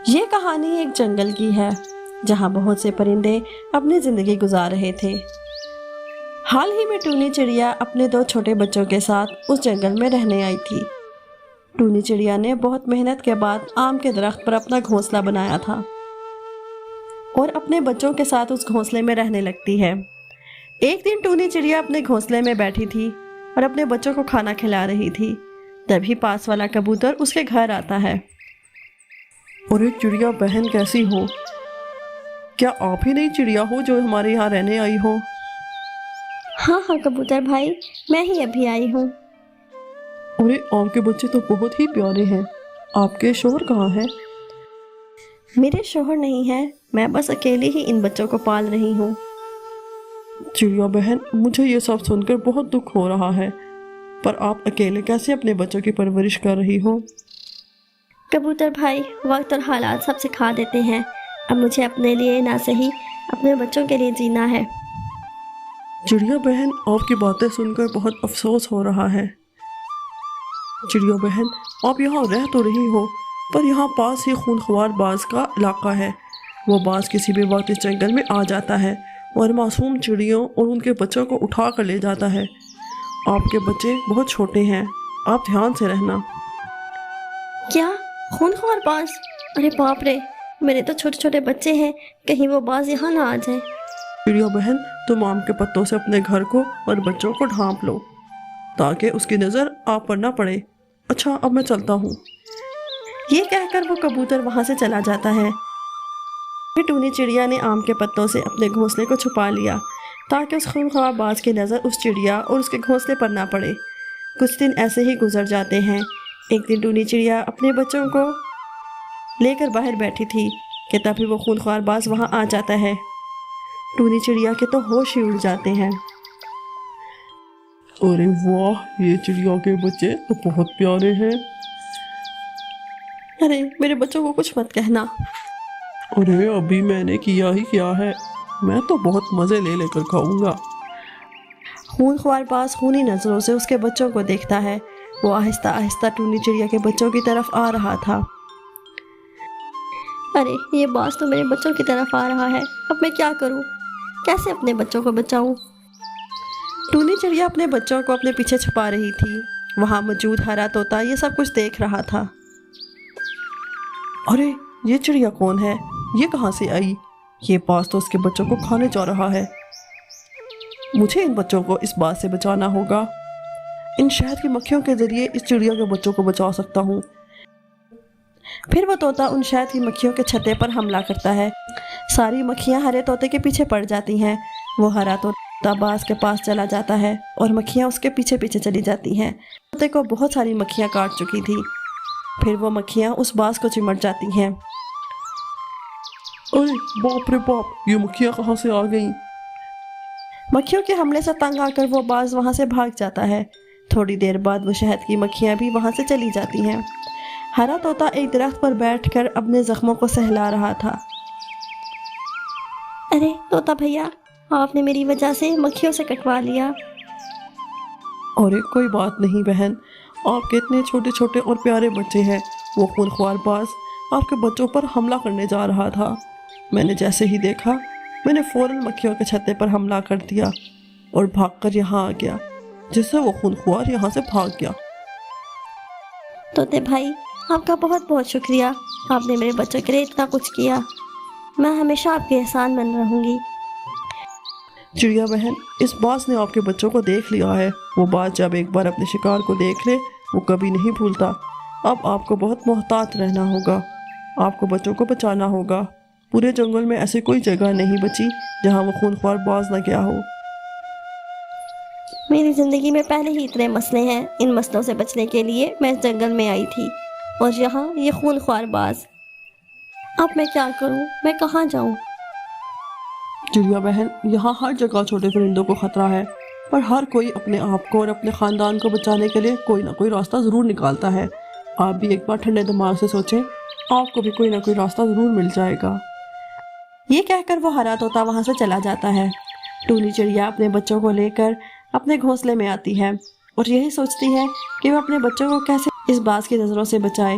یہ کہانی ایک جنگل کی ہے جہاں بہت سے پرندے اپنی زندگی گزار رہے تھے۔ حال ہی میں ٹونی چڑیا اپنے 2 چھوٹے بچوں کے ساتھ اس جنگل میں رہنے آئی تھی۔ ٹونی چڑیا نے بہت محنت کے بعد آم کے درخت پر اپنا گھونسلہ بنایا تھا اور اپنے بچوں کے ساتھ اس گھونسلے میں رہنے لگتی ہے۔ ایک دن ٹونی چڑیا اپنے گھونسلے میں بیٹھی تھی اور اپنے بچوں کو کھانا کھلا رہی تھی، تبھی پاس والا کبوتر اس کے گھر آتا ہے۔ ارے چڑیا بہن کیسی ہو؟ کیا آپ ہی نئی چڑیا ہو جو ہمارے یہاں رہنے آئی ہو؟ ہاں کبوتر بھائی، میں ہی ابھی آئی ہوں۔ ارے آپ کے بچے تو بہت ہی پیارے ہیں، آپ کے شوہر کہاں ہیں؟ میرے شوہر نہیں ہے، میں بس اکیلی ہی ان بچوں کو پال رہی ہوں۔ چڑیا بہن مجھے یہ سب سن کر بہت دکھ ہو رہا ہے، پر آپ اکیلے کیسے اپنے بچوں کی پرورش کر رہی ہو؟ کبوتر بھائی، وقت اور حالات سب سکھا دیتے ہیں، اب مجھے اپنے لیے نہ صحیح اپنے بچوں کے لیے جینا ہے۔ چڑیا بہن آپ کی باتیں سن کر بہت افسوس ہو رہا ہے۔ چڑیا بہن آپ یہاں رہ تو رہی ہو، پر یہاں پاس ہی خونخوار باز کا علاقہ ہے۔ وہ باز کسی بھی وقت اس جنگل میں آ جاتا ہے اور معصوم چڑیوں اور ان کے بچوں کو اٹھا کر لے جاتا ہے۔ آپ کے بچے بہت چھوٹے ہیں، آپ دھیان سے رہنا۔ کیا خونخوار باز؟ ارے باپ رے، میرے تو چھوٹے چھوٹے بچے ہیں، کہیں وہ باز یہاں نہ آ جائیں۔ چڑیا بہن تم آم کے پتوں سے اپنے گھر کو اور بچوں کو ڈھانپ لو تاکہ اس کی نظر آپ پر نہ پڑے۔ اچھا اب میں چلتا ہوں۔ یہ کہہ کر وہ کبوتر وہاں سے چلا جاتا ہے۔ پھر ٹونی چڑیا نے آم کے پتوں سے اپنے گھونسلے کو چھپا لیا تاکہ اس خونخوار باز کی نظر اس چڑیا اور اس کے گھونسلے پر نہ پڑے۔ کچھ دن ایسے ہی گزر جاتے ہیں۔ ایک دن ٹونی چڑیا اپنے بچوں کو لے کر باہر بیٹھی تھی کہ تبھی وہ خونخوار باز وہاں آ جاتا ہے۔ ٹونی چڑیا کے تو ہوش ہی اڑ جاتے ہیں۔ ارے واہ، یہ چڑیا کے بچے تو بہت پیارے ہیں۔ ارے میرے بچوں کو کچھ مت کہنا۔ ارے ابھی میں نے کیا ہی کیا ہے، میں تو بہت مزے لے لے کر کھاؤں گا۔ خونخوار باز خونی نظروں سے اس کے بچوں کو دیکھتا ہے۔ وہ آہستہ آہستہ ٹونی چڑیا کے بچوں کی طرف آ رہا تھا۔ ارے یہ باز تو میرے بچوں کی طرف آ رہا ہے، اب میں کیا کروں؟ کیسے اپنے بچوں کو بچاؤں؟ ٹونی چڑیا اپنے بچوں کو اپنے پیچھے چھپا رہی تھی۔ وہاں موجود ہرا طوطا یہ سب کچھ دیکھ رہا تھا۔ ارے یہ چڑیا کون ہے؟ یہ کہاں سے آئی؟ یہ باز تو اس کے بچوں کو کھانے جا رہا ہے۔ مجھے ان بچوں کو اس بات سے بچانا ہوگا۔ ان شہد کی مکھیوں کے ذریعے اس چڑیا کے بچوں کو بچا سکتا ہوں۔ پھر وہ طوطا ان شہد کی مکھیوں کے چھتے پر حملہ کرتا ہے۔ ساری مکھیاں ہرے طوطے کے پیچھے پڑ جاتی ہیں۔ وہ ہرا طوطا باز کے پاس چلا جاتا ہے اور مکھیاں اس کے پیچھے پیچھے چلی جاتی ہیں۔ طوطے کو بہت ساری مکھیاں کاٹ چکی تھی۔ پھر وہ مکھیاں اس باز کو چمٹ جاتی ہیں۔ ارے باپ رے باپ، یہ مکھیاں کہاں سے آ گئیں؟ مکھیوں کے حملے سے تنگ آ کر وہ باز وہاں سے بھاگ جاتا ہے۔ تھوڑی دیر بعد وہ شہد کی مکھیاں بھی وہاں سے چلی جاتی ہیں۔ ہرا طوطا ایک درخت پر بیٹھ کر اپنے زخموں کو سہلا رہا تھا۔ ارے طوطا بھیا، آپ نے میری وجہ سے مکھیوں سے کٹوا لیا۔ ارے کوئی بات نہیں بہن، آپ کے اتنے چھوٹے چھوٹے اور پیارے بچے ہیں۔ وہ خونخوار باز آپ کے بچوں پر حملہ کرنے جا رہا تھا۔ میں نے جیسے ہی دیکھا، میں نے فوراً مکھیوں کے چھتے پر حملہ کر دیا اور بھاگ کر یہاں آ گیا، جس سے وہ خونخوار یہاں سے بھاگ گیا۔ طوطے بھائی، آپ کا بہت بہت شکریہ، آپ نے میرے بچوں کے لیے اتنا کچھ کیا۔ میں ہمیشہ آپ کے احسان مند رہوں گی۔ چڑیا بہن، اس باز نے آپ کے بچوں کو دیکھ لیا ہے۔ وہ باز جب ایک بار اپنے شکار کو دیکھ لے وہ کبھی نہیں بھولتا۔ اب آپ کو بہت محتاط رہنا ہوگا، آپ کو بچوں کو بچانا ہوگا۔ پورے جنگل میں ایسی کوئی جگہ نہیں بچی جہاں وہ خونخوار باز نہ گیا ہو۔ میری زندگی میں پہلے ہی اتنے مسئلے ہیں، ان مسئلوں سے بچنے کے لیے میں اس جنگل میں آئی تھی، اور یہاں یہ خونخوار باز۔ اب میں کیا کروں؟ میں کہاں جاؤں؟ چڑیا بہن، یہاں ہر جگہ چھوٹے پرندوں کو خطرہ ہے، پر ہر کوئی اپنے آپ کو اور اپنے خاندان کو بچانے کے لیے کوئی نہ کوئی راستہ ضرور نکالتا ہے۔ آپ بھی ایک بار ٹھنڈے دماغ سے سوچیں، آپ کو بھی کوئی نہ کوئی راستہ ضرور مل جائے گا۔ یہ کہہ کر وہ ہرا طوطا وہاں سے چلا جاتا ہے۔ ٹونی چڑیا اپنے بچوں کو لے کر اپنے گھونسلے میں آتی ہے اور یہی سوچتی ہے کہ وہ اپنے بچوں کو کیسے اس باز کی نظروں سے بچائے۔